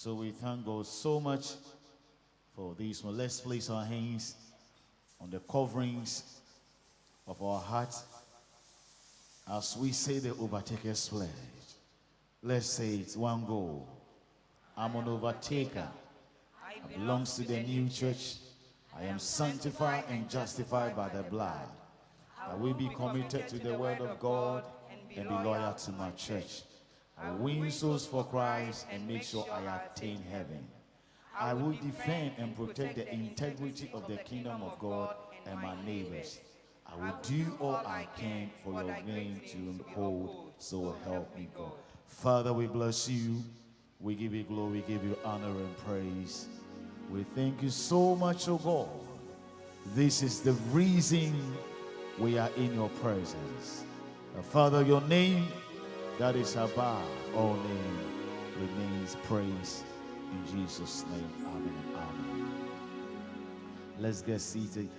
So we thank God so much for this one. Let's place our hands on the coverings of our hearts as we say the Overtakers pledge. Let's say it, one go. I'm an overtaker. I belong to the new church. I am sanctified and justified by the blood. I will be committed to the word of God and be loyal to my church. I will win souls for Christ and make sure I attain heaven. I will defend and protect the integrity of the kingdom of God and my neighbors. I will do all I can for your name to uphold, so help me God. Father, we bless you. We give you glory, we give you honor and praise. We thank you so much, oh God. This is the reason we are in your presence. Father, your name that is above all name remains praised. In Jesus' name, amen and amen. Let's get seated.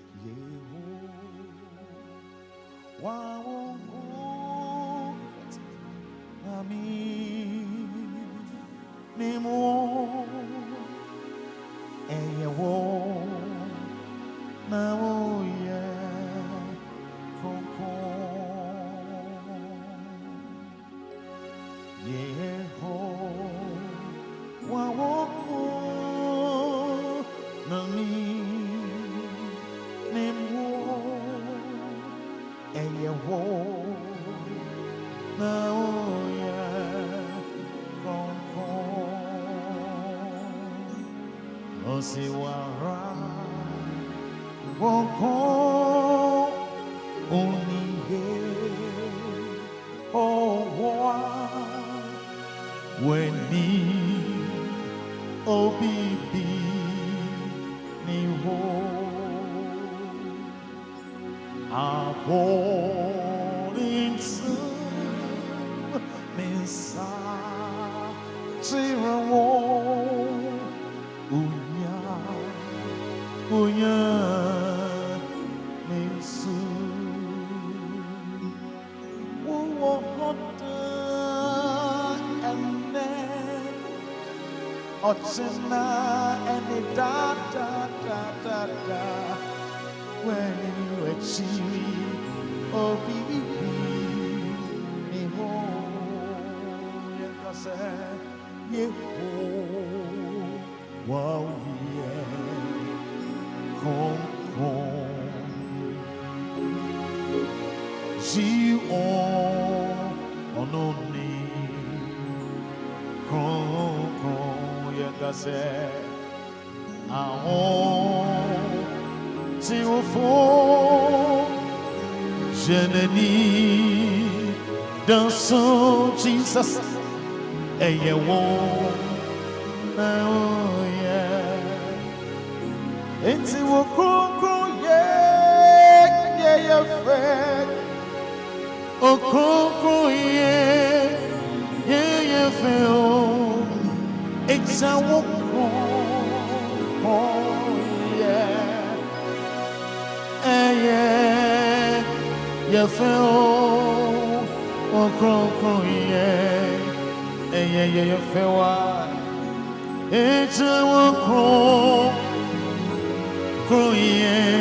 Jesus, and you won't, oh yeah, it's a walk, yeah, your friend, oh, yeah, you feel, it's a walk, oh yeah, you feel. Oh, yeah, feel why it's a walk, yeah,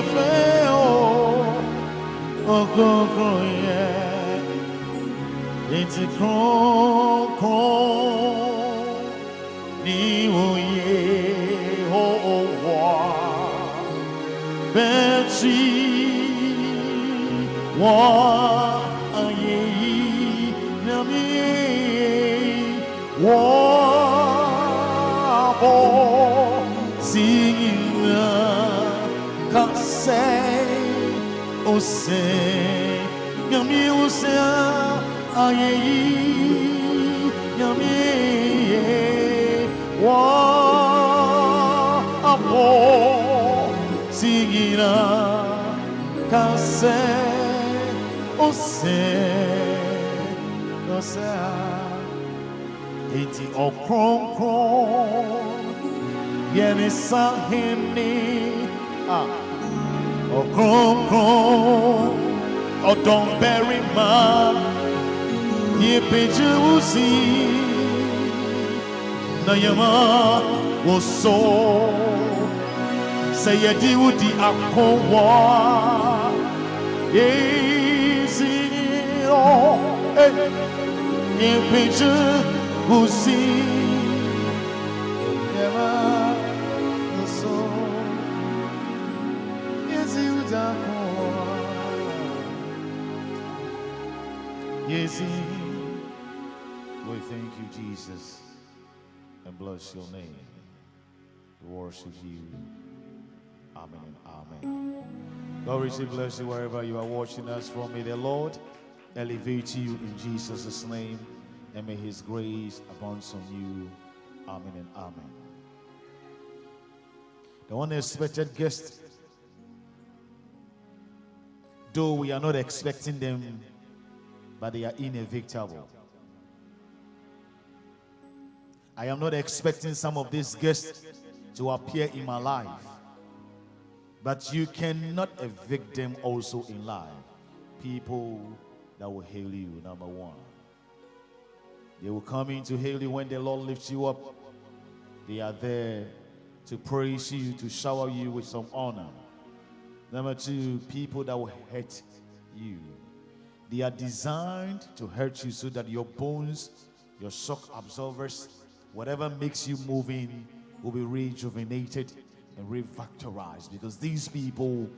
feel. Oh, yeah, it's a crow, Betsy. Eti okron yene sahini okron odon berry ma ye pejusi na yama was so say ye diudi akowa easy ye pejusi yama was so easy udakowa yes. We thank you, Jesus, and bless your name. We worship you. Amen and amen. God richly bless you wherever you are watching us from. May the Lord elevate you in Jesus' name, and may his grace abound on you. Amen and amen. The unexpected guest, though we are not expecting them, but they are inevitable. I am not expecting some of these guests to appear in my life, but you cannot evict them also in life. People that will hail you, number one. They will come in to hail you when the Lord lifts you up. They are there to praise you, to shower you with some honor. Number two, people that will hurt you. They are designed to hurt you so that your bones, your shock absorbers, whatever makes you moving will be rejuvenated and revitalized, because these people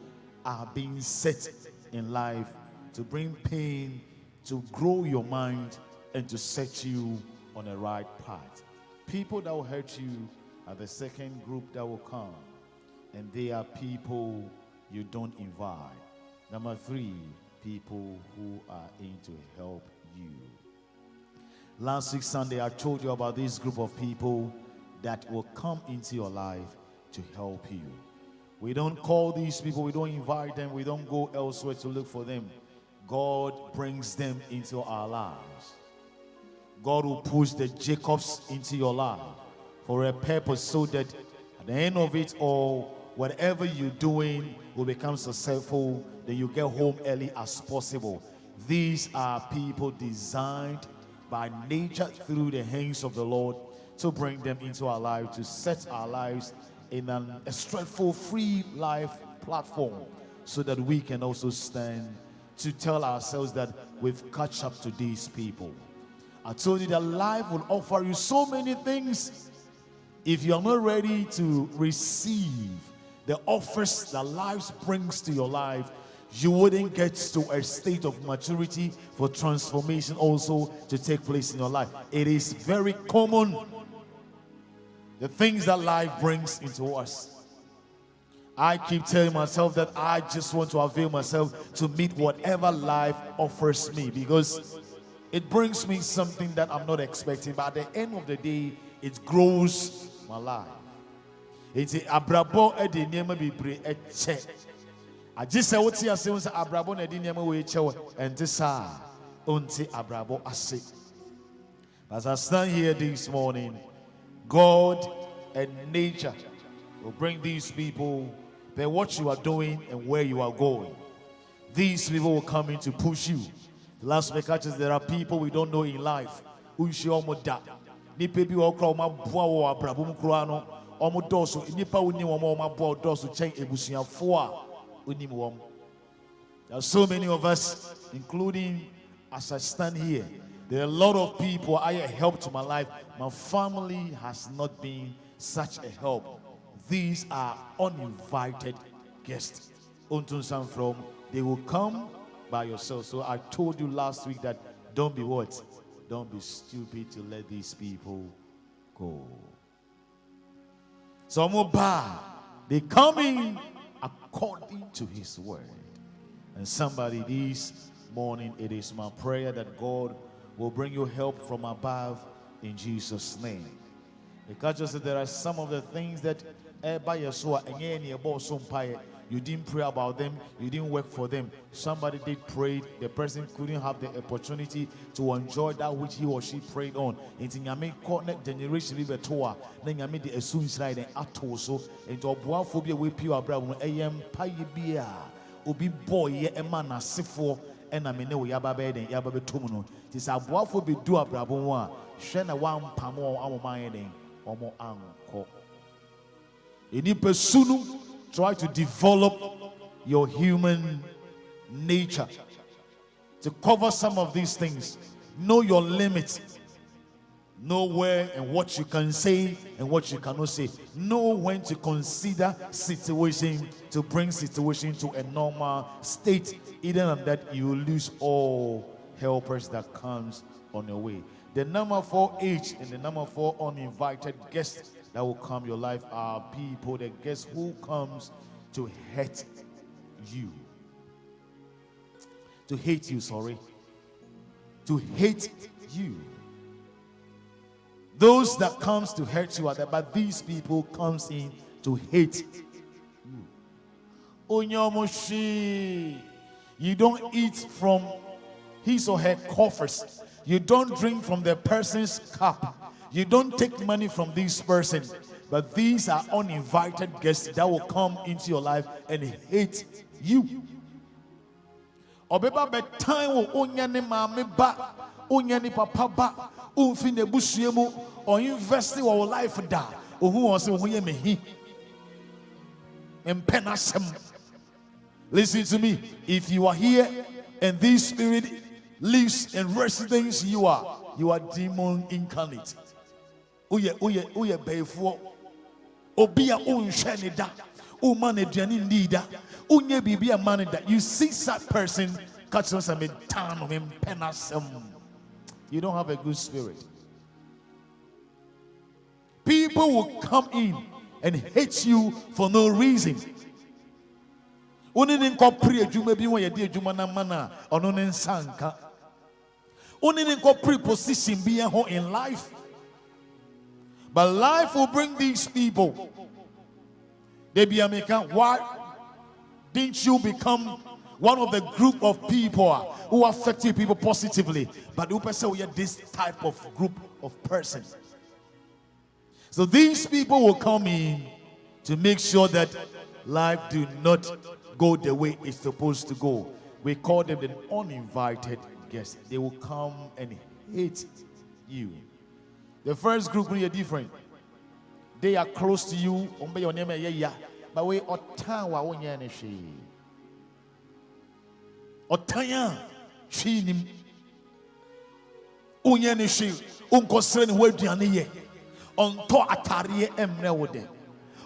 are being set in life to bring pain, to grow your mind, and to set you on the right path. People that will hurt you are the second group that will come, and they are people you don't invite. Number three, people who are in to help you. Last week Sunday, I told you about this group of people that will come into your life to help you. We don't call these people, we don't invite them, we don't go elsewhere to look for them. God brings them into our lives. God will push the Jacobs into your life for a purpose, so that at the end of it all, whatever you're doing will become successful, then you get home early as possible. These are people designed by nature through the hands of the Lord to bring them into our life, to set our lives in a straightforward, free life platform, so that we can also stand to tell ourselves that we've caught up to these people. I told you that life will offer you so many things. If you are not ready to receive the offers that life brings to your life, you wouldn't get to a state of maturity for transformation also to take place in your life. It is very common, the things that life brings into us. I keep telling myself that I just want to avail myself to meet whatever life offers me, because it brings me something that I'm not expecting, but at the end of the day, it grows my life. It's abrabo ediniema bibre eche. I just say what you say, abrabo ediniema we eche and this unti abrabo ase. As I stand here this morning, God and nature will bring these people, but what you are doing and where you are going. These people will come in to push you. The last week, there are people we don't know in life. There are so many of us, including as I stand here. There are a lot of people I have helped to my life. My family has not been such a help. These are uninvited guests. From they will come by yourself. So I told you last week that don't be what? Don't be stupid to let these people go. So they come in according to his word. And somebody this morning, it is my prayer that God will bring you help from above in Jesus' name. Because just there are some of the things that you didn't pray about them, you didn't work for them. Somebody did pray, the person couldn't have the opportunity to enjoy that which he or she prayed on. Into Yame connect generation be betoa, then Yame the Esun slide and atoso, and to Boaphobia with pure bravo, AM Payabia, Obi boy, a man as sifo, and I mean, no, Yababe and Yababe Tumuno. This Abuafo be do a brabon, Shena one pamo, our mining, or more uncle. In Ipesunu, try to develop your human nature to cover some of these things. Know your limits. Know where and what you can say and what you cannot say. Know when to consider situation to bring situation to a normal state. Either than that, you will lose all helpers that comes on your way. The number 4H and the number 4 uninvited guests that will come your life are people, the guests who comes to hurt you. To hate you, sorry. To hate you. Those that comes to hurt you are there, but these people comes in to hate you. Onyomoshi. You don't eat from his or her coffers. You don't drink from the person's cup. You don't take money from this person. But these are uninvited guests that will come into your life and hate you. Obeba be time wo onyane mame ba, onyane papa ba, unfine busuemu, or invest in our life da. Who wants to hear me? And penasem. Listen to me. If you are here and this spirit lives and residence, you are demon incarnate. Uye before. Obia unshani da. Umane diani nida. Unye bibi a man that you see that person catch us a metan of him penasem. You don't have a good spirit. People will come in and hate you for no reason. Only in corporate juma be when you did juma na mana or no sanka. Only in corporate position be in life. But life will bring these people. They be American. Why didn't you become one of the group of people who affect people positively? But you say we are this type of group of persons. So these people will come in to make sure that life do not go the way it's supposed to go. We call them the uninvited guests. They will come and hate you. The first group are different. They are close to you. But we otawa onyaneshi. Otaya chinim. Onyaneshi unkosren weduane ye. Onto atariye emne wode.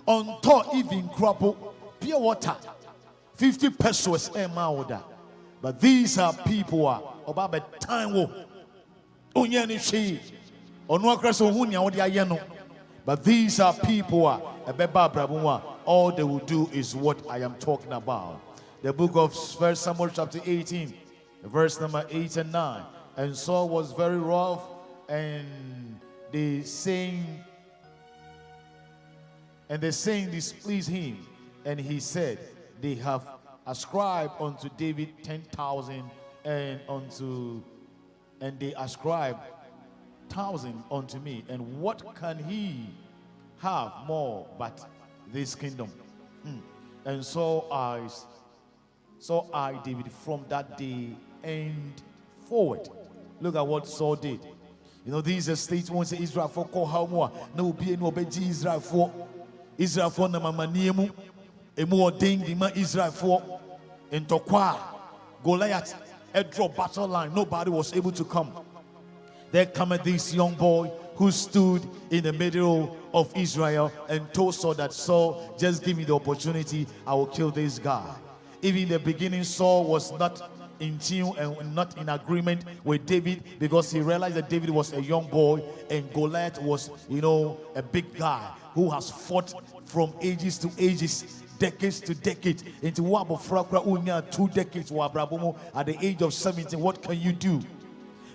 Onto even crop pure water. 50 pesos ema woda. But these are people about time wo. Onyaneshi. Onwakreso hunya wode ayeno. But these are people all they will do is what I am talking about. The book of 1 Samuel chapter 18, verse number 8 and 9. And Saul was very rough, and the saying displeased him. And he said, they have ascribed unto David 10,000 and they ascribe 1,000 unto me, and what can he have more but this kingdom? And so I, David, from that day and forward. Look at what Saul did. You know, these are states once Israel for call how more no be no be Israel for na mamaniemu emu ordained the man Israel for in Tokwa Goliath a drop battle line. Nobody was able to come. There cometh this young boy who stood in the middle of Israel and told Saul that, Saul, just give me the opportunity, I will kill this guy. Even in the beginning, Saul was not in tune and not in agreement with David, because he realized that David was a young boy and Goliath was, a big guy who has fought from ages to ages, decades to decades. Into 2 decades at the age of 17. What can you do?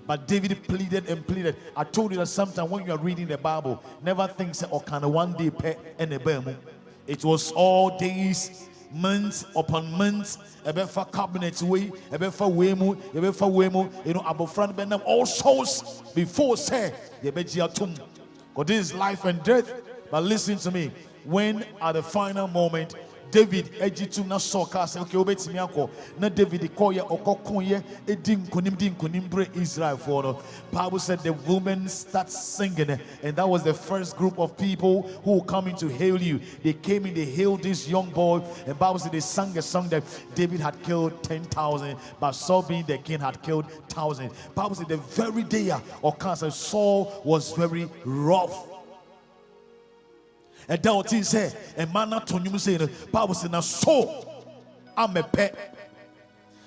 But David pleaded and pleaded. I told you that sometimes when you are reading the Bible, never think or can one day pay and a. It was all days, months upon months. About for cabinets way, about for wemu, about front benam all souls before say God is life and death. But listen to me. When at the final moment David ejitu na soka say okay obetimi akọ na David call ye okokonye edin konim bre Israel for no. Bible said the women start singing, and that was the first group of people who coming to hail you. They came in, they hailed this young boy, and Bible said they sang a song that David had killed 10,000, but Saul being the king had killed 1,000. Bible said the very day of cancer, Saul was very rough. And that what he said, and man not to you say the Bible said now so I'm a pet.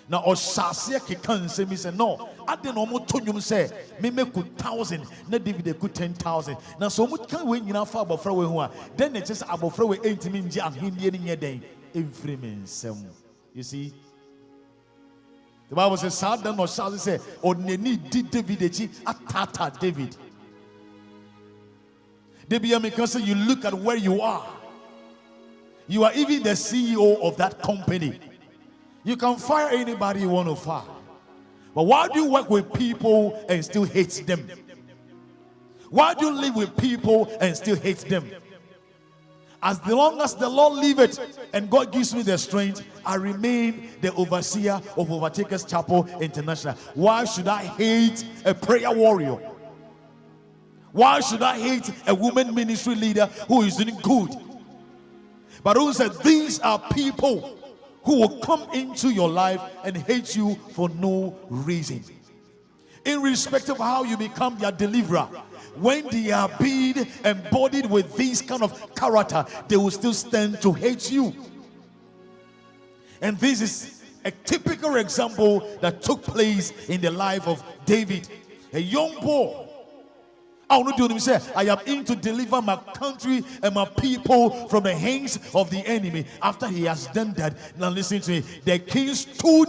Now Osasia can say me say no. I didn't know what to you say. Me make 1,000, not David good 10,000. Now so much can win you know far about throw away. Then it just about throw away 8 minutes and Indian your day. Every man some. You see. The Bible says Saddam or Shall say or need David atata David. Because you look at where you are. You are even the CEO of that company. You can fire anybody you want to fire. But why do you work with people and still hate them? Why do you live with people and still hate them? As long as the Lord liveth and God gives me the strength, I remain the overseer of Overtakers Chapel International. Why should I hate a prayer warrior? Why should I hate a woman ministry leader who is doing good? But who said these are people who will come into your life and hate you for no reason. Irrespective of how you become their deliverer, when they are being embodied with this kind of character, they will still stand to hate you. And this is a typical example that took place in the life of David, a young boy. I am in to deliver my country and my people from the hands of the enemy. After he has done that, now listen to me. The king stood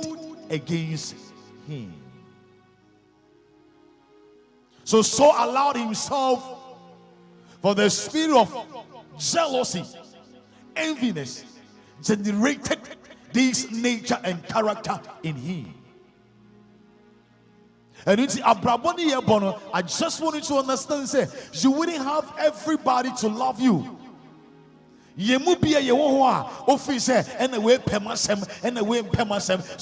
against him. So Saul allowed himself for the spirit of jealousy, enviness, generated this nature and character in him. And it's Abraboni, I just want you to understand, say, you wouldn't have everybody to love you. So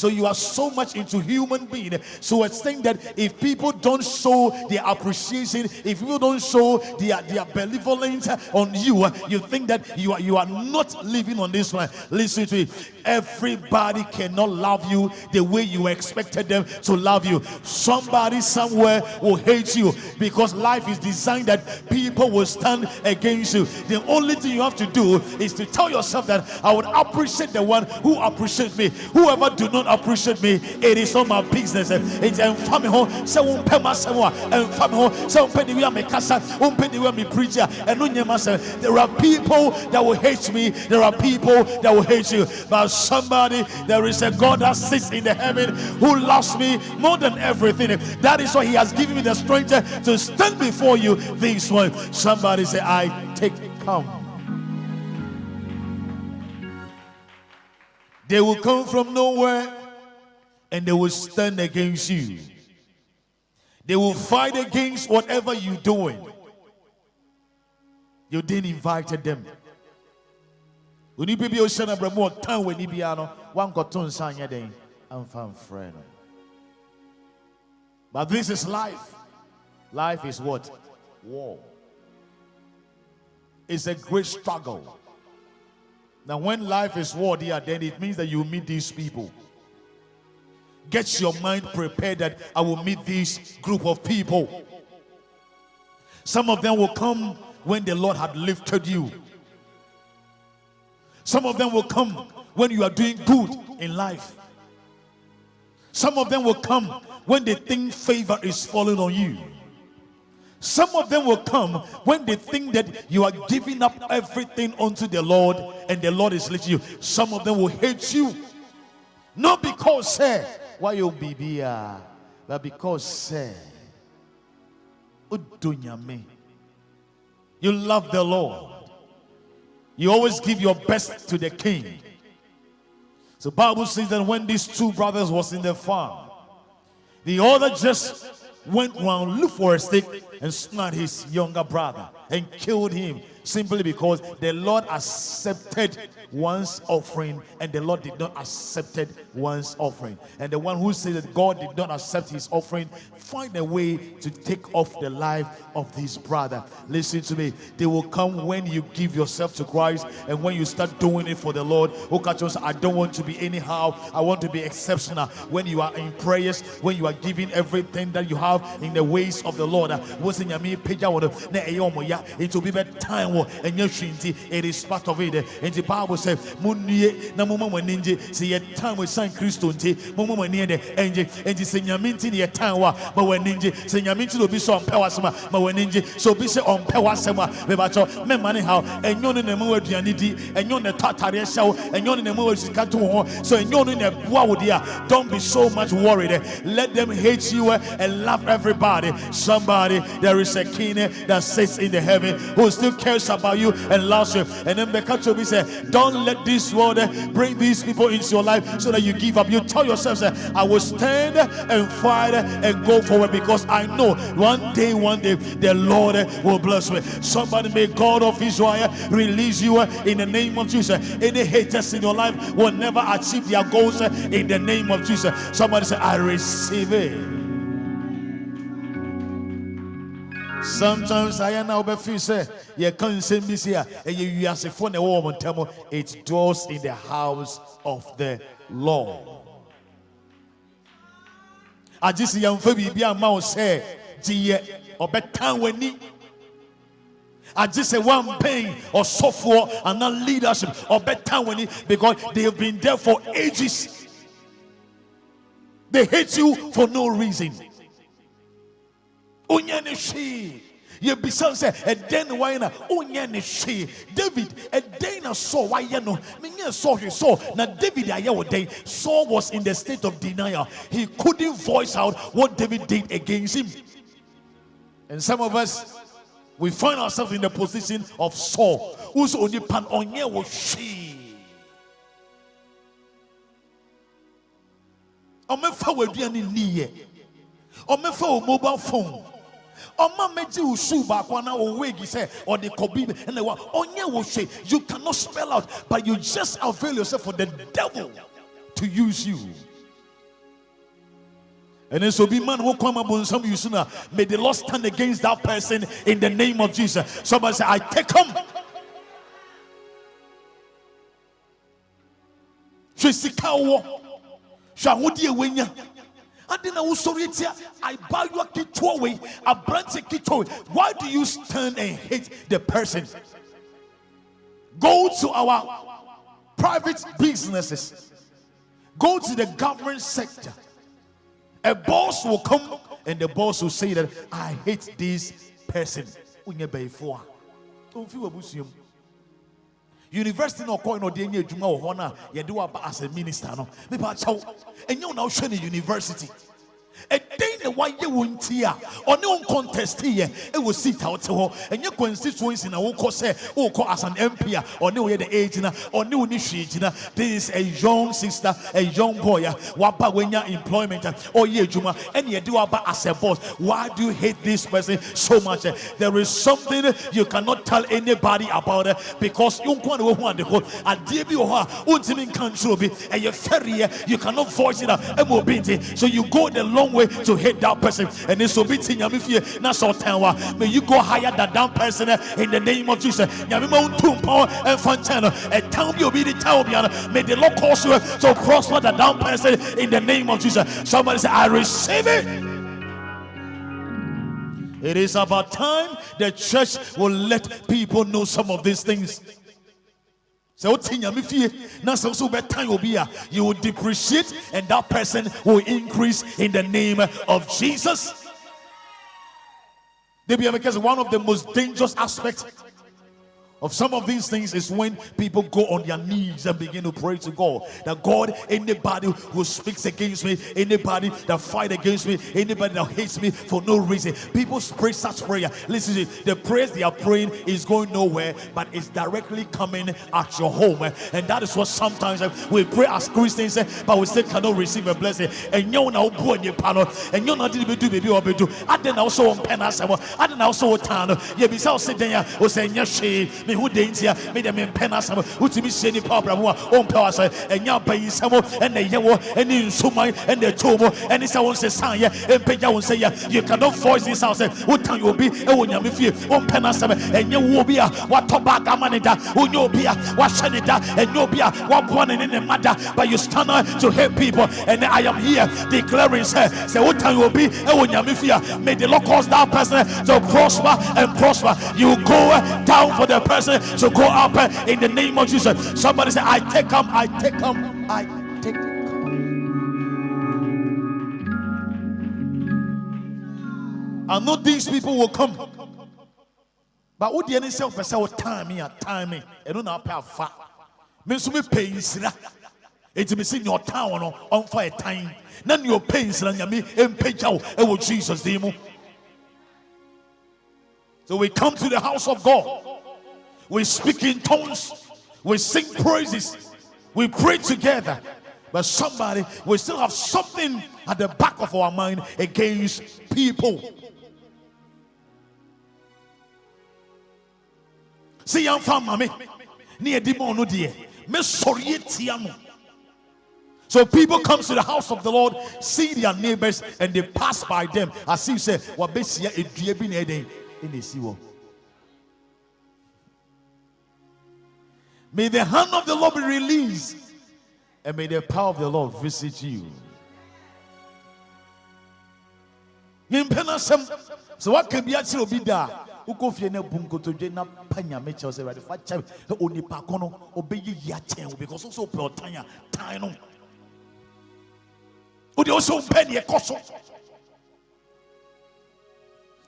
you are so much into human being. So it's saying that if people don't show their appreciation, if people don't show their benevolence on you, you think that you are not living on this one. Listen to it. Everybody cannot love you the way you expected them to love you. Somebody somewhere will hate you because life is designed that people will stand against you. The only thing you have to do is to tell yourself that I would appreciate the one who appreciates me. Whoever do not appreciate me, it is not my business. It's there are people that will hate me, there are people that will hate you, but somebody, there is a God that sits in the heaven who loves me more than everything. That is why he has given me the strength to stand before you this way. Somebody say, I take come. They will come from nowhere and they will stand against you. They will fight against whatever you're doing. You didn't invite them. But this is life. Life is what? War. It's a great struggle. Now when life is war, then it means that you meet these people. Get your mind prepared that I will meet this group of people. Some of them will come when the Lord had lifted you. Some of them will come when you are doing good in life. Some of them will come when they think favor is falling on you. Some of them will come when they think that you are giving up everything unto the Lord and the Lord is lifting you. Some of them will hate you. Not because, say, why you be but because, say, you love the Lord. You always give your best to the king. So the Bible says that when these two brothers was in the farm, the other just went around, looked for a stick, and smacked his younger brother and killed him. simply because the Lord accepted one's offering and the Lord did not accept one's offering. And the one who said that God did not accept his offering, find a way to take off the life of this brother. Listen to me. They will come when you give yourself to Christ and when you start doing it for the Lord. I don't want to be anyhow. I want to be exceptional. When you are in prayers, when you are giving everything that you have in the ways of the Lord, it will be better time and it is part of it. And the Bible says, see a time with Saint Christo, and the Senya time, but when ninja, Senya Minti will be so on Pewasma, but when ninja, so be on Pewasma, Bebacho, Memani how, and yon in the Moa Dianity, and yon the Tataria show, and yon in the Moa Kato, so and yon in the Buadia. Don't be so much worried. Let them hate you and love everybody. Somebody, there is a king that sits in the heaven who still cares about you and loves you. And then Bekacho be said, don't let this world bring these people into your life so that you give up. You tell yourself, I will stand and fight and go forward because I know one day the Lord will bless me. Somebody, may God of Israel release you in the name of Jesus. Any haters in your life will never achieve their goals in the name of Jesus. Somebody say, I receive it. Sometimes I now be feel say you can't send me here and you as a phone a woman tell me it dwells in the house of the Lord. I just young baby be a mouse say G or better when ni. I just say one pain or software and not leadership or better when ni, because they have been there for ages. They hate you for no reason. Onyane she ye bisan say e den why na onyane she David e den na Saul why no menye Saul na David aye wo den. Saul was in the state of denial. He couldn't voice out what David did against him. And some of us, we find ourselves in the position of Saul, who's only pan onye wo she omefa waduane niye omefa o mobile phone you cannot spell out, but you just avail yourself for the devil to use you. And then so be man who come upon some you sooner. May the Lord stand against that person in the name of Jesus. Somebody say, I take him. I buy you a kitoway, a branch of kitoway. Why do you stand and hate the person? Go to our private businesses. Go to the government sector. A boss will come and the boss will say that I hate this person. Don't feel a university no coin or DNA Juma or Hona, you do as a minister. No, and you now showing university. A day the why you won't hear or no contest here, it will sit out to her and your constituents in a woko say, as an MP or no the age or no initiate. This is a young sister, a young boy, wapa when your employment or ye Juma, and you do about as a boss. Why do you hate this person so much? There is something you cannot tell anybody about it because you can't want the whole a DB ultimate control be and your ferry, you cannot voice it out and mobility. So you go the long way to hate that person, and this will be may you go higher than that person in the name of Jesus. May the Lord cause you to prosper the down person in the name of Jesus. Somebody say, I receive it. It is about time the church will let people know some of these things. So you will depreciate and that person will increase in the name of Jesus. Because one of the most dangerous aspects of some of these things is when people go on their knees and begin to pray to God. That God, anybody who speaks against me, anybody that fight against me, anybody that hates me for no reason, people pray such prayer. Listen, the prayers they are praying is going nowhere, but it's directly coming at your home. And that is what sometimes we pray as Christians, but we still cannot receive a blessing. And you know, and you know, did do baby or do. I didn't also on penasamo. I didn't also tano. You be so sitting there, or saying, yes, me who danger made them in penasamo, who to be sending problem on powers, and your bay some and the yellow and in sumai and the tomo, and it's our say, and Peja will say, you cannot voice this house. What time you will be, and when you feel on penasamo, and you will be a what tobacco manita, who you be a what sanita, and you'll be a what one in the matter, but you stand to help people, and I am here declaring, say, what time you will be, and when you feel, may the Lord cause that person to prosper and prosper. You go down for the person to go up in the name of Jesus. Somebody say, I take them, I take them, I take them. I know these people will come, but what the enemy self say, what time me, time me, and don't know how far. Me so me pay sira. It's me seeing your town on fire time. None your pains and me and pay out and Jesus demo. So we come to the house of God. We speak in tongues. We sing praises. We pray together. But somebody, we still have something at the back of our mind against people. See, young family, near demon no dear. So people come to the house of the Lord, see their neighbors, and they pass by them. As you say, what best in the sea. May the hand of the Lord be released, and may the power of the Lord visit you. So what can be actually be there? Because also time. Would also penny a cost.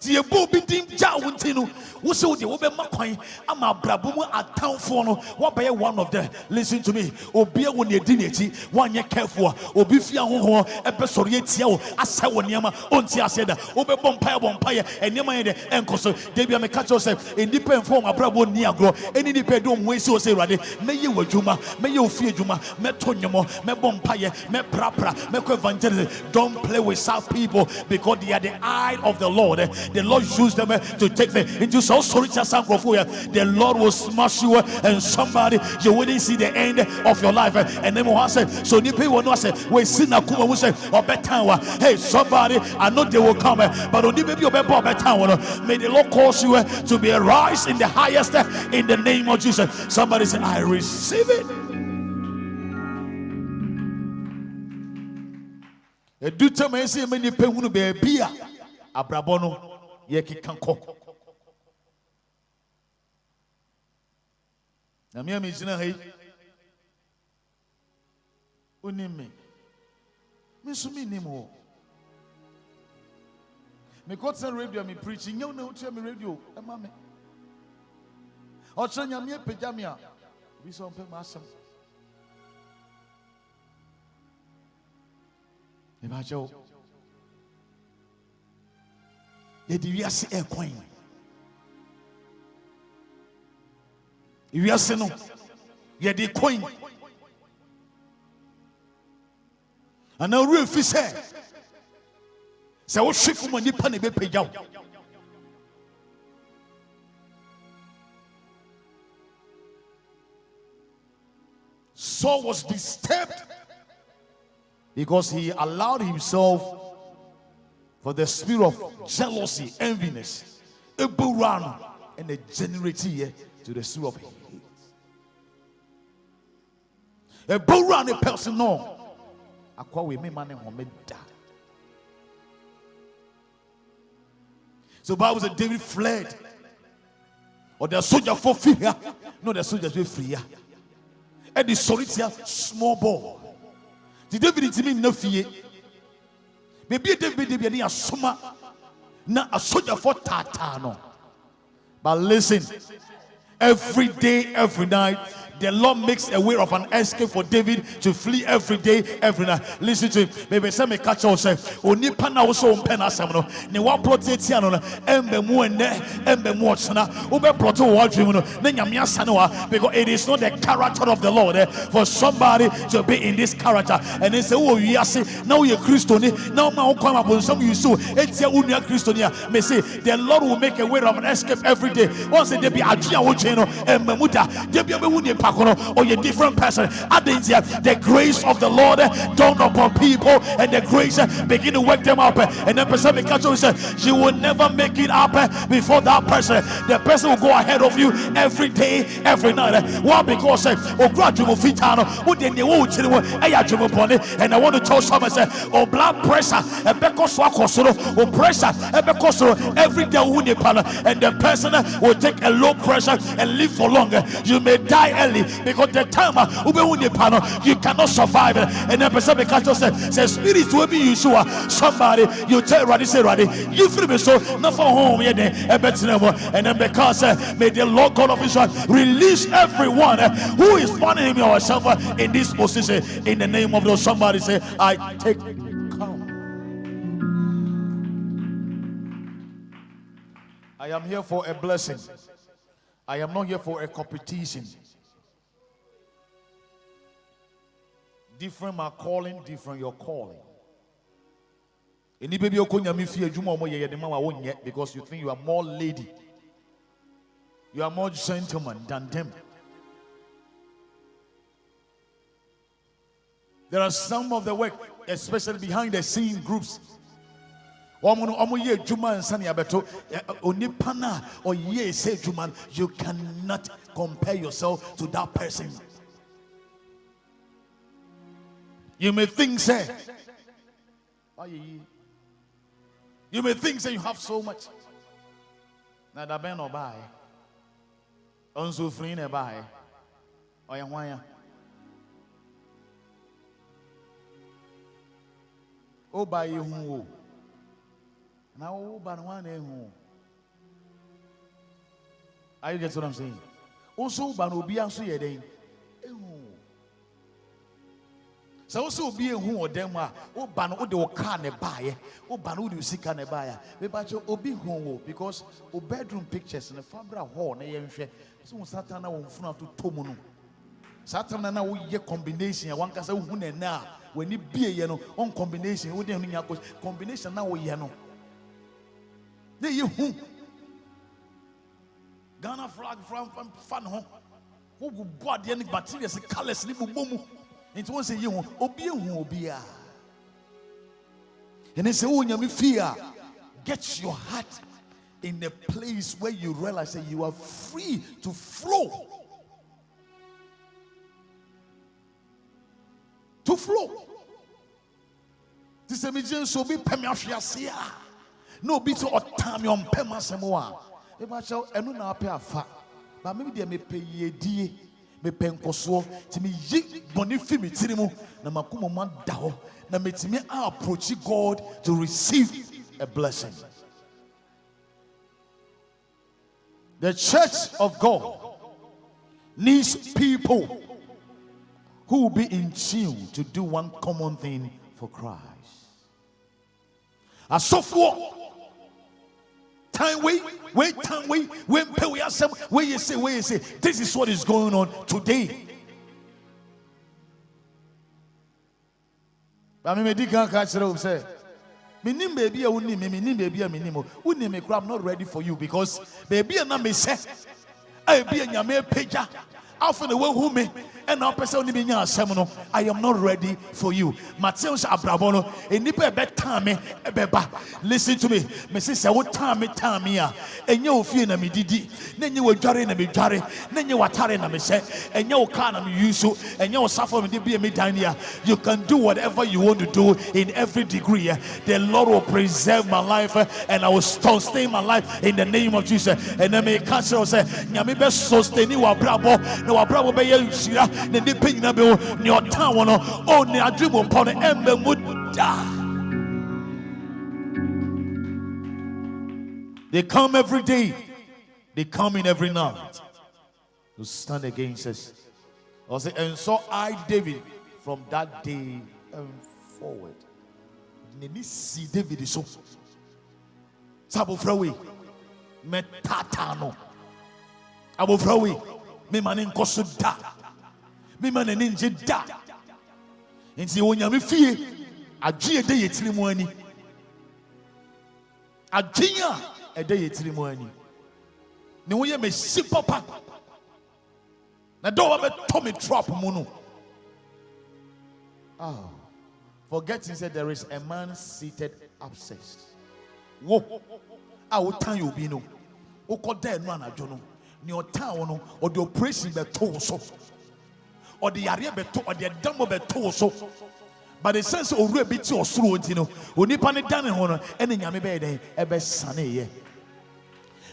The above be dim Jawuntino, who saw the Obe Makwai, Ama Brabumu at town for no, what by one of them. Listen to me, or beer when your dignity, 1 year careful, or Bifia Ho, Episorietio, Asawanyama, Ontia said, Obe Bompire, and Yama and Coso, Debia Mecacho said, independent form of Brabo Niagro, any dependent way so say, may you were Juma, may you fear Juma, Metonimo, Me Bompire, Me Prapra, Meko Evangelism. Don't play with South people because they are the eye of the Lord. The Lord used them to take them into so sorry. The Lord will smash you, and somebody you wouldn't see the end of your life. And then I said, so the people will not say, we see Nakuma will say, or better. Hey, somebody, I know they will come, but only maybe better. May the Lord cause you to be a rise in the highest in the name of Jesus. Somebody say, I receive it. A duty may say, many people will be a beer. Abrabono. Yeki kanko. Na mi amizina hey. Unimi. Me sumi nimo. Me got some radio me preaching. You know me radio. Mama. Ochanya me pejamia. We so pe masam. Ibajo. We are see a coin. We are see no. Yeah, the coin. And now real fish say, what ship from a nippon be paid out. Saul was disturbed because he allowed himself for the spirit of jealousy, enviness, a buran, and a generity to the spirit of hate. A buran, a person, no. Akwa we may man and die. So Bible said David fled. Or the soldier for fear. No, the soldiers were free. And the soldier small ball. The David didn't mean no fear. Maybe David be a summer, not a soldier for Tatano. But listen, every day, every night. The Lord makes a way of an escape for David to flee every day, every night. Listen to it. Maybe some may catch us say, "Oni pana also pena samno." Ne wa protect no embe mu ene embe mu ochna. Ube protect wa dream no. Ne nyamia sanoa because it is not the character of the Lord for somebody to be in this character. And they say, "Oh, you say now you're Christian. Now ma come upon some you so. Etia unia Christian. May say the Lord will make a way of an escape every day. Once they be adria ocheno embe muta. They be uni or a different person. The grace of the Lord dawned upon people, and the grace begin to wake them up. And the person says, you will never make it up before that person. The person will go ahead of you every day, every night. Why? Because and I want to tell someone, oh, blood pressure, or pressure, every day, and the person will take a low pressure and live for longer. You may die early because the time you cannot survive. And then person says spirit will be you. Somebody you tell ready, say ready, you feel me so not for home yet. And then because may the Lord God of Israel release everyone who is finding yourself in this position in the name of those. Somebody say, I take count. I am here for a blessing. I am not here for a competition. Different my calling, different your calling. Because you think you are more lady, you are more gentleman than them. There are some of the work, especially behind the scene groups. You cannot compare yourself to that person. You may think, say, you may think, say, you have so much. Now the man or buy, also free ne buy, or you why? Oh, buy you who now, oh, but one who. Are you get what I'm saying? Also, but will be answer your day. So also be a who or them are oh ban o car ne buy oh ban o see can buy but obi who because o bedroom pictures in the fabric hall na yenhwe so satana won funa to tomu satana na wo ye combination one kasa hu na na when ni bie ye no on combination wo dey hu nya combination na wo ye no dey ye hu Ghana flag from fan ho wo go board ye ni materials colors ni bubomu. It won't say you obia. And they say, oh, nyami fear. Get your heart in a place where you realize that you are free to flow. To flow. This is so be pemiasia. No be to otamium pemasemoa. If shall and no pay a fat, but maybe they may pay ye dear. Me penkoso ti me yi boni fi me tirimu na makumo man daho na metimi approach God to receive a blessing. The church of God needs people who will be in tune to do one common thing for Christ. As so for time wait, when we are some where you say, this is what is going on today. I mean, me can't catch it say. Minim baby, minim baby, minimo. I'm not ready for you because baby, and I may say, I be a yame peja. After the way who me and our person I am not ready for you. Mateus Abrabono, a nipper bedtime, beba. Listen to me, Mrs. What time here, and you feel na me didi, then you were jarring a jari, then you were tarring a me and you can't use you, and you suffer me be a medania. You can do whatever you want to do in every degree. The Lord will preserve my life and I will sustain my life in the name of Jesus. And then may cancel say, Yami best sustain you, Abrabo. No, Abraham be you see ne depend na be ne otan wono o ne adwem upon embe muda. They come every day, they come in every night. to stand against us. I say, and so I, David, from that day and forward. Nini see David so. Sabo frawe. Me tatano. Abo frawe. Me manin kosu da. Me manin ninja da. Inti onyame fie. Adwe de yetiri mu ani. Adwenya ede yetiri mu ani. Ne wo ye me si papa. Na do wa be to me trap mu no. Oh. Forgetting said there is a man seated upstairs. Whoa. I will tell you, Bino. O call there no anadwo no. Ni o town no or the operation be to so. Or the area be to or the demo be to so. But the sense of real bit or slow, you know, onipa ne dan ho no ene nyame be den e be sane ye.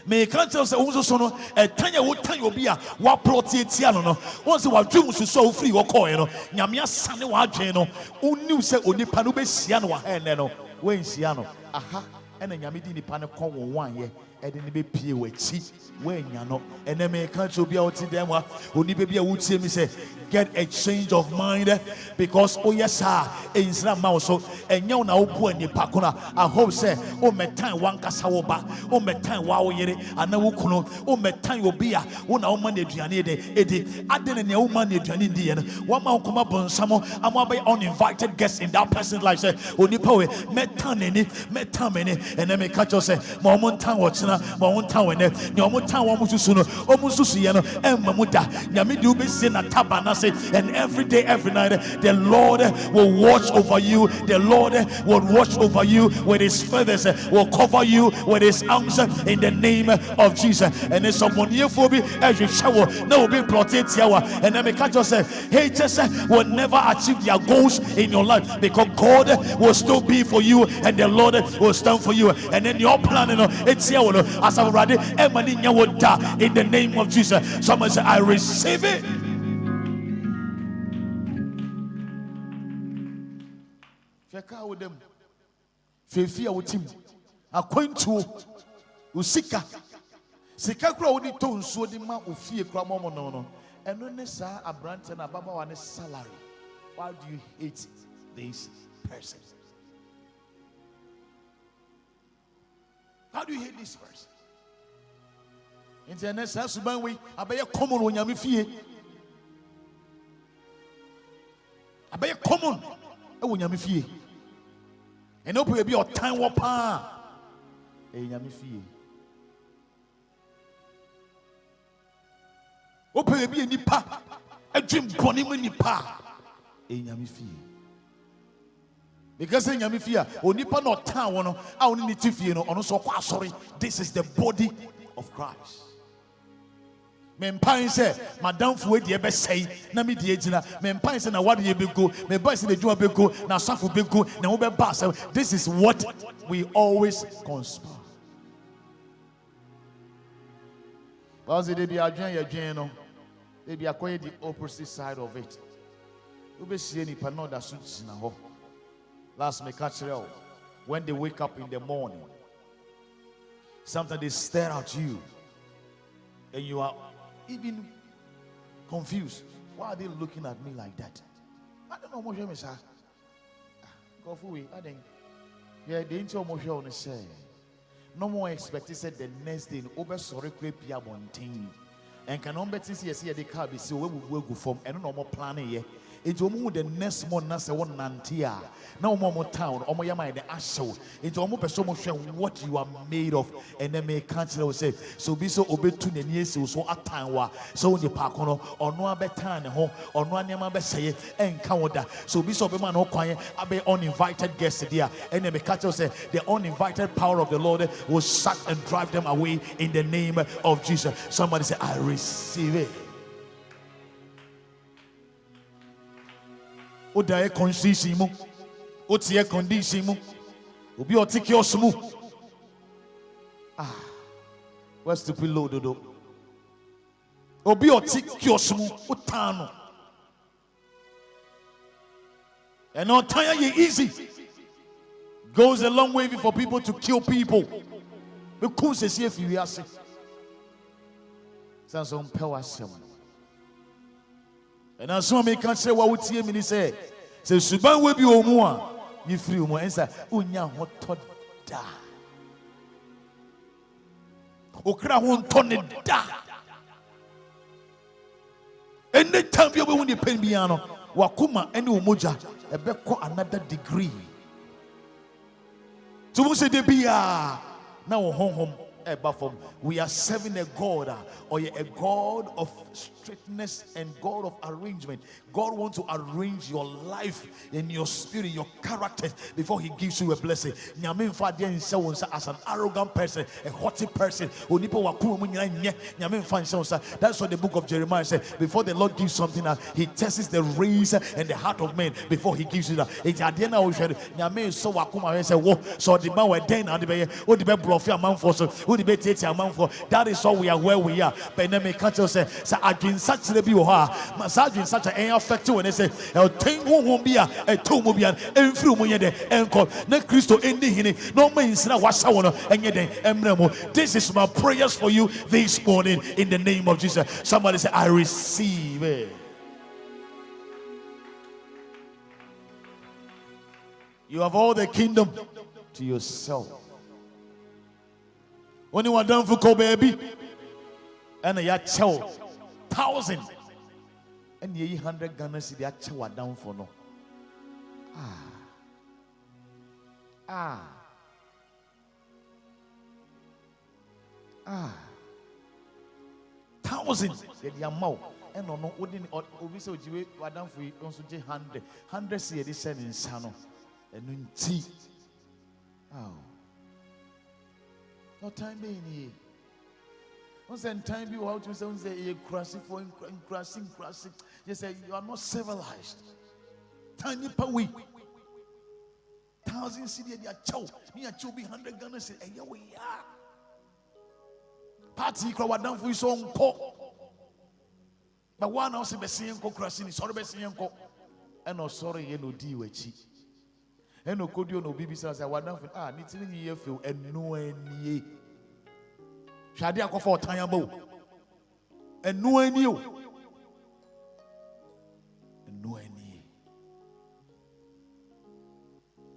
Me can't tell say unso so no e tanya wo tan obi a wa plot etia no no once wa dwum so free wo call no nyame asane wa adwen no oniw say onipa no be sia no wa ha ne no wen sia no aha ene nyame di nipa ne kon wo wan ye e de ne be pie wachi wen nya no ene me can't obi a oti dem wa onipa bi a wutie mi say get a change of mind because oh yes sir insra ma so enya na wo bu anipa kono I hope say o metan wan kasa wo ba o metan wa wo yere ana wo kuno o metan obi a wo na wo ma na aduane de edi ade ne wo ma na aduane di ye no wo ma koma bonsamo am be uninvited guests in that person's life say onipa we metan meni ene me catch us say ma wo ntan wo chena ma wo ntan we ne ne wo ntan wo mususu no o mususu ye no emma mu da nyame de obesie na tabana. And every day, every night, the Lord will watch over you. The Lord will watch over you with his feathers, will cover you with his arms in the name of Jesus. And there's someone here for me as you shower. No, be plotted and then because you say, haters will never achieve their goals in your life because God will still be for you and the Lord will stand for you. And then your planning it's here as I've already in the name of Jesus. Someone say, I receive it. Feka with them. Fefia with him. Akwentu usika. Sika kura odi to nsuo di ma ofie kura mo no. Eno ne sa abrante na baba wa ne salary. Why do you hate this person? How do you hate this person? Internet sa suban we abeye common onyame fie. Abeye common e wonyame fie. And no be your time wapa. E nyame fie. Ope be nipa. E dream boni mu nipa. E nyame fie. Because e nyame fie o nipa no tan wo no a oni ni tifie no ono so kwa asori. This is the body of Christ. Me mpan se madam fu e de be sei na me de agina me mpan se na wade ye be go me boy se de djuma be go na safo be go na wo be ba se this is what we always conspire. Because they be adwen ye dwen no they be akoye the opposite side of it. We be see ni pa no da so gina ho. Last me catch real when they wake up in the morning sometimes they stare at you and you are even confused. Why are they looking at me like that? I don't know what you're saying. Go for it. I think. Yeah, the intro of your say. No more expected said the next day. Over sorry, creep ya bonting. And can on bet since you see the car be so we will go from and no more planning here. It's almost the next month, that's the one nantia. No more town, or my mind the asho. It's almost so much what you are made of, and then may cancel say, so be so obey to the years, so at time wa, so in the park or no betan home, or no yama say, and counter. So be so be man, no quiet, I be uninvited guests there, and then may catch say, the uninvited power of the Lord will suck and drive them away in the name of Jesus. Somebody say, I receive it. O da condition mu o tie condition mu obi o tiki osmu what's the below dodo obi o tiki osmu o tano and on time ye easy goes a long way for people to kill people because see if you are sick some power some And as soon as I can say what would see me say Suban will be Omua, you free more answer, Unya hot da. Okra won't turn it da. And the time you will pay piano, Wakuma and Umoja, a beko another degree. So we say they be now home. We are serving a God or a God of straightness and God of arrangement. God wants to arrange your life and your spirit, your character before He gives you a blessing. As an arrogant person, a haughty person, that's what the book of Jeremiah said. Before the Lord gives something, He tests the reins and the heart of man before He gives you that. It's at the end of the so wakuma say, "Whoa!" So the man were then and the bluffy amount for so. That is all we are where we are. But let me catch us say, against such the be massage in such an affect when they say, "El Tango won't be a Tomobian and through Moyede and call ne Christo in the Hini, no means now was and yet Emremo." This is my prayers for you this morning in the name of Jesus. Somebody say, "I receive it." You have all the kingdom to yourself. When you are done for baby, and a yacho 1,000 and ye 100 Ghana city yacho down for no. Ah. 1,000 the amount and no wouldn't obviously you were down for you also 100 see this in Sano and tea. Oh. No time being here. Once and time you out to say you're crossing for crossing. You say you are not civilized. Tiny per week. 1,000 city at your chow. Me a chow be 100 Ghana say, "Hey, we are." Party crowd down for his own pop. But one house be seeing co crossing is sorry be seeing co. And no sorry, you know, deal with cheat. And no could you no baby says I want down for knitting year feel and no any. Shadia go for time bo. And no any. And no any.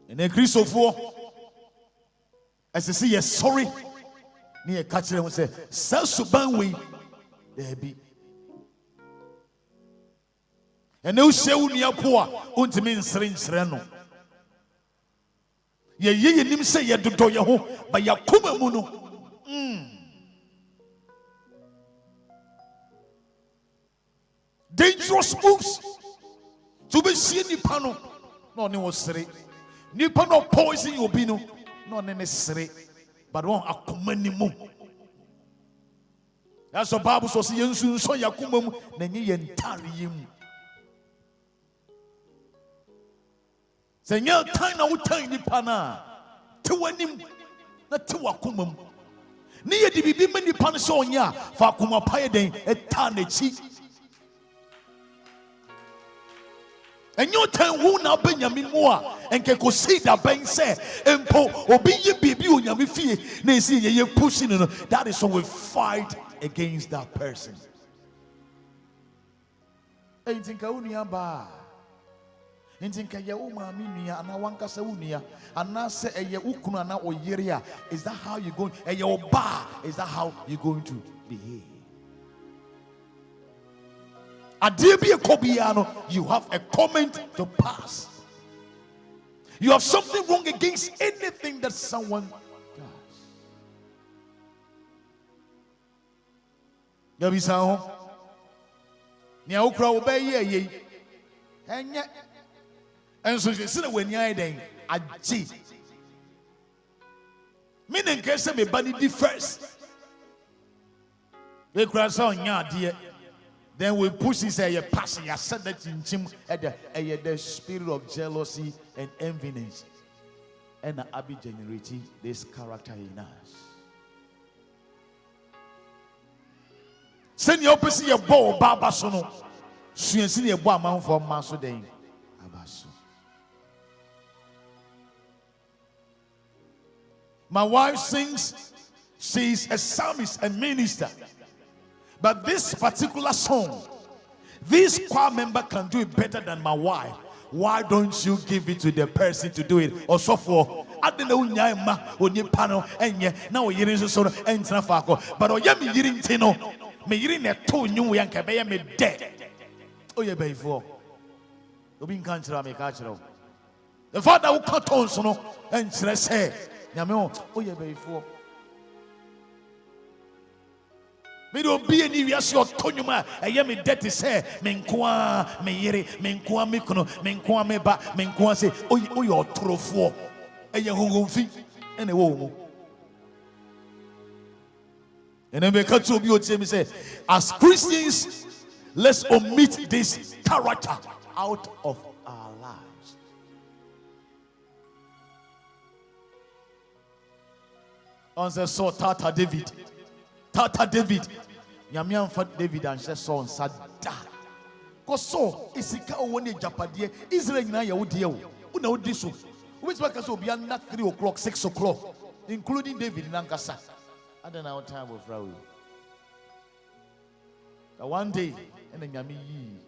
And then Christopher, as I say, yes, sorry. Near catch them and say, "Sell Subanwe, there be." And no show near poor, untimin sereno. Ye nim say ye do your home, but ya kuma muno. Dangerous moves to be seen in pano. No, no, sere. Nipa no poison you be no, no necessary. But one akumanimu. That's what Bible says. Yensu so yakumum nenye yentariim. Senya time na utai nipa na. Tewanim na tewakumum. Ni ye di bibi me nipa no so onya fa akuma paye den eta na chi. And your time who now Benjamin Moa and can consider Ben say, Empo, or be ye baby on your fee, nay, see ye pushing. That is how we fight against that person. I think I unia ba. I think I uma minia and I want Casaunia and now say a ukuna or yeria. Is that how you're going? A your bar, is that how you're going to behave? You have a comment to pass. You have something wrong against anything that someone does. And so you see when you're then a G. Meaning, case me body first. We cross on ya dear. Then we push this a passion. I said that in Jim at the spirit of jealousy and enviness. And I be generating this character in us. Send your person your bow, Babasono. Send your bow man for Maso Day. Abaso. My wife sings, she's a psalmist and minister. But this particular song, this choir member can do it better than my wife. Why don't you give it to the person to do it? Or so for I don't know when you panel and yeah, now you're in so and Faco, but Oyami Yirin Tino, me Yirin a 2 new Yanka, me dead. Oh, yeah, baby, for the being country, I make natural. The father who cut on so and say, Yamo, oh, yeah, baby, for me don't be any yes, your Tonuma, I am a debt is here, Menkwa, Meyere, Menkwa Mikono, Menkwa Meba, Menkwa say, oh, your trofo, a young feet, and a woman. And then we cut to you and say, as Christians, let's omit this character out of our lives. On the so Tata David. Yamian fat David and she saw on Sada. Because so, is it when you Japadia, Israel na ya udio, una udisu, which workers will be under 3 o'clock, 6 o'clock, including David in Ankasa. I don't know what time of Raul. One day, and then Yami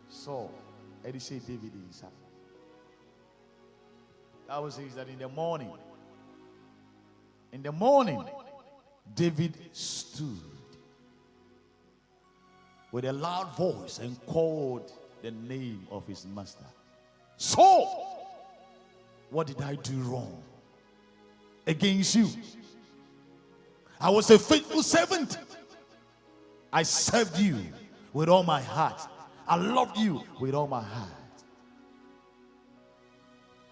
saw Eddie say David is up. That was that in the morning, David stood with a loud voice and called the name of his master. Saul, what did I do wrong against you? I was a faithful servant. I served you with all my heart. I loved you with all my heart.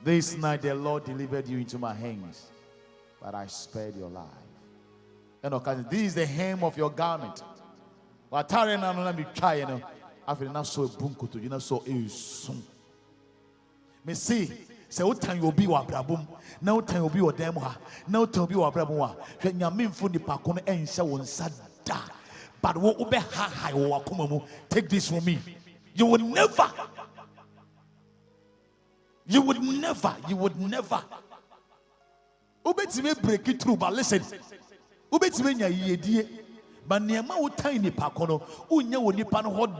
This night the Lord delivered you into my hands, but I spared your life. And this is the hem of your garment. But I feel not so bunko to you not so soon. Me see, say what time you be wa brabum, now time you be wa demo, now time you be wa brabum. When you mean for the pakon and so on sada. But what ube ha wa kumamu, take this from me. You would never. Ube me break it through, but listen. Ubetimenya yedie but niema wo tan nipa kono unya wo nipa no hoda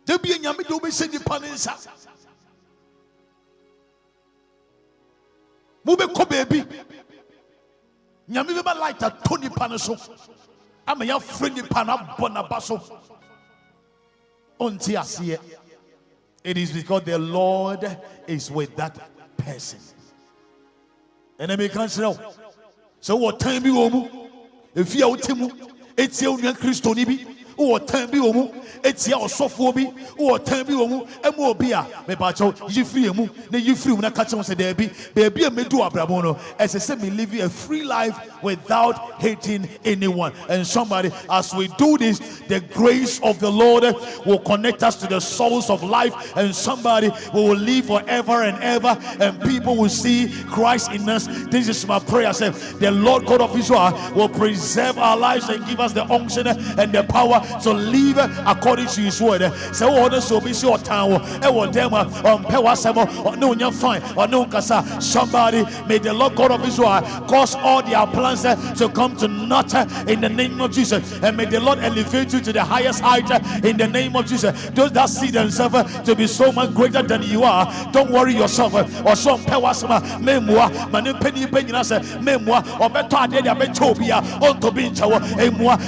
debi nyame de obese nipa ne nsa mu be ko baby nyame be ba light to nipa no so ama ya frɛ nipa na bona baso onti asiye. It is because the Lord is with that person. And I make answer. So what time be omu? If you are timu, it's your new Christo nibi. What time be omu? It's your sophobia. What time be omu? Emobia. Me bacho. You free emu. Ne you free. Na catch on se debi. Baby me do abrabono. As I say, me live a free life without hating anyone. And somebody, as we do this, the grace of the Lord will connect us to the source of life. And somebody will live forever and ever. And people will see Christ in us. This is my prayer. I say, the Lord God of Israel will preserve our lives and give us the unction and the power to live according to his word. So somebody, may the Lord God of Israel cause all their plans to come to naught in the name of Jesus, and may the Lord elevate you to the highest height in the name of Jesus. Those that see themselves to be so much greater than you are, don't worry yourself. Or some memoir, manipeni penina memoir, or better idea betobia on to be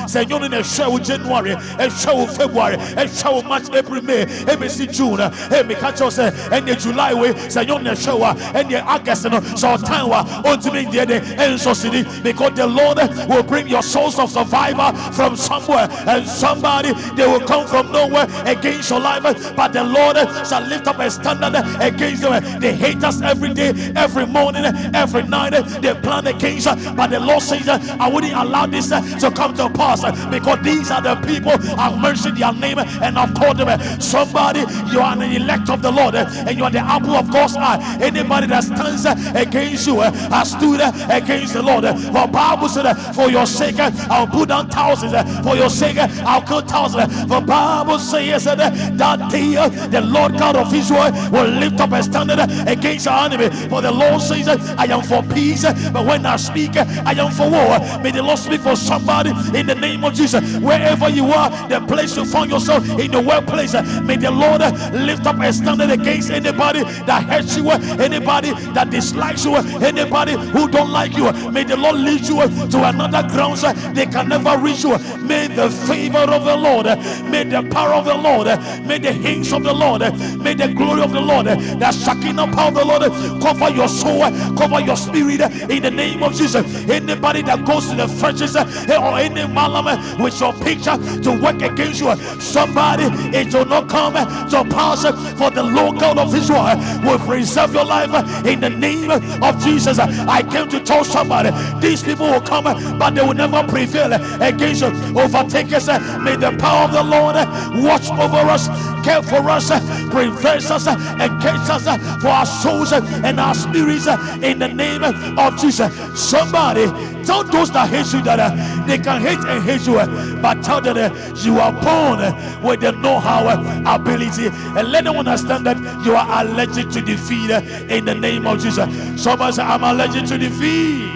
say you in a show January, a show February, a show March, April, May, MC June, me catch us and the July way, say you in a show and the August so time on to me and so city, because the Lord will bring your souls of survivor from somewhere, and somebody they will come from nowhere against your life, but the Lord shall lift up a standard against them. They hate us every day, every morning, every night. They plan against us, but the Lord says I wouldn't allow this to come to pass, because these are the people people, I've mentioned their name and I've called them. Somebody, you are an elect of the Lord, and you are the apple of God's eye. Anybody that stands against you has stood against the Lord. For Bible said, for your sake I'll put down thousands, for your sake I'll kill thousands. For Bible says that day the Lord God of Israel will lift up a standard against our enemy. For the Lord says, I am for peace, but when I speak, I am for war. May the Lord speak for somebody in the name of Jesus. Wherever you are, the place you find yourself, in the workplace, may the Lord lift up a standard against anybody that hates you, anybody that dislikes you, anybody who don't like you. May the Lord lead you to another ground they can never reach you. May the favor of the Lord, may the power of the Lord, may the hints of the Lord, may the glory of the Lord, the Shekinah power of the Lord cover your soul, cover your spirit in the name of Jesus. Anybody that goes to the frenches or any malam with your picture to work against you, somebody, it will not come to pass. For the Lord God of Israel will preserve your life in the name of Jesus. I came to tell somebody, these people will come, but they will never prevail against you. Overtakers, may the power of the Lord watch over us, care for us, prevent us, against us, for our souls and our spirits in the name of Jesus. Somebody, tell those that hate you that they can hate and hate you, but tell them you are born with the know-how, ability, and let them understand that you are allergic to defeat in the name of Jesus. Somebody say, I'm allergic to defeat.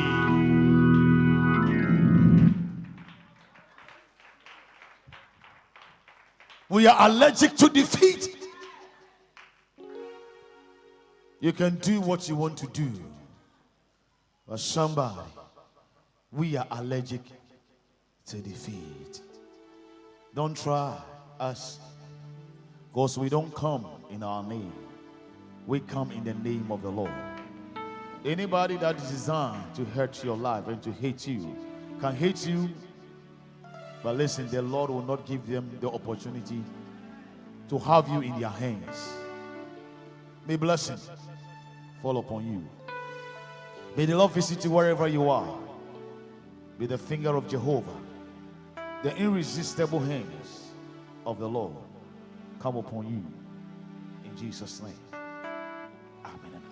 We are allergic to defeat. You can do what you want to do, but somebody, we are allergic to defeat. Don't try us, because we don't come in our name. We come in the name of the Lord. Anybody that is designed to hurt your life and to hate you can hate you, but listen, the Lord will not give them the opportunity to have you in their hands. May blessing fall upon you. May the Lord visit you wherever you are. May the finger of Jehovah, the irresistible hands of the Lord, come upon you in Jesus' name. Amen and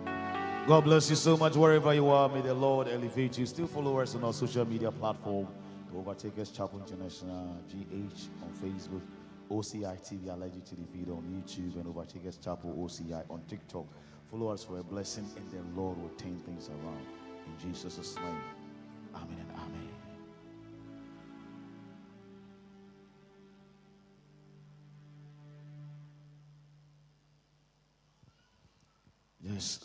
amen. God bless you so much wherever you are. May the Lord elevate you. Still follow us on our social media platform, the Overtakers Chapel International GH on Facebook, OCI TV Allergic to Defeat on YouTube, and Overtakers Chapel OCI on TikTok. Follow us for a blessing, and the Lord will turn things around in Jesus' name. Amen and amen. Yes.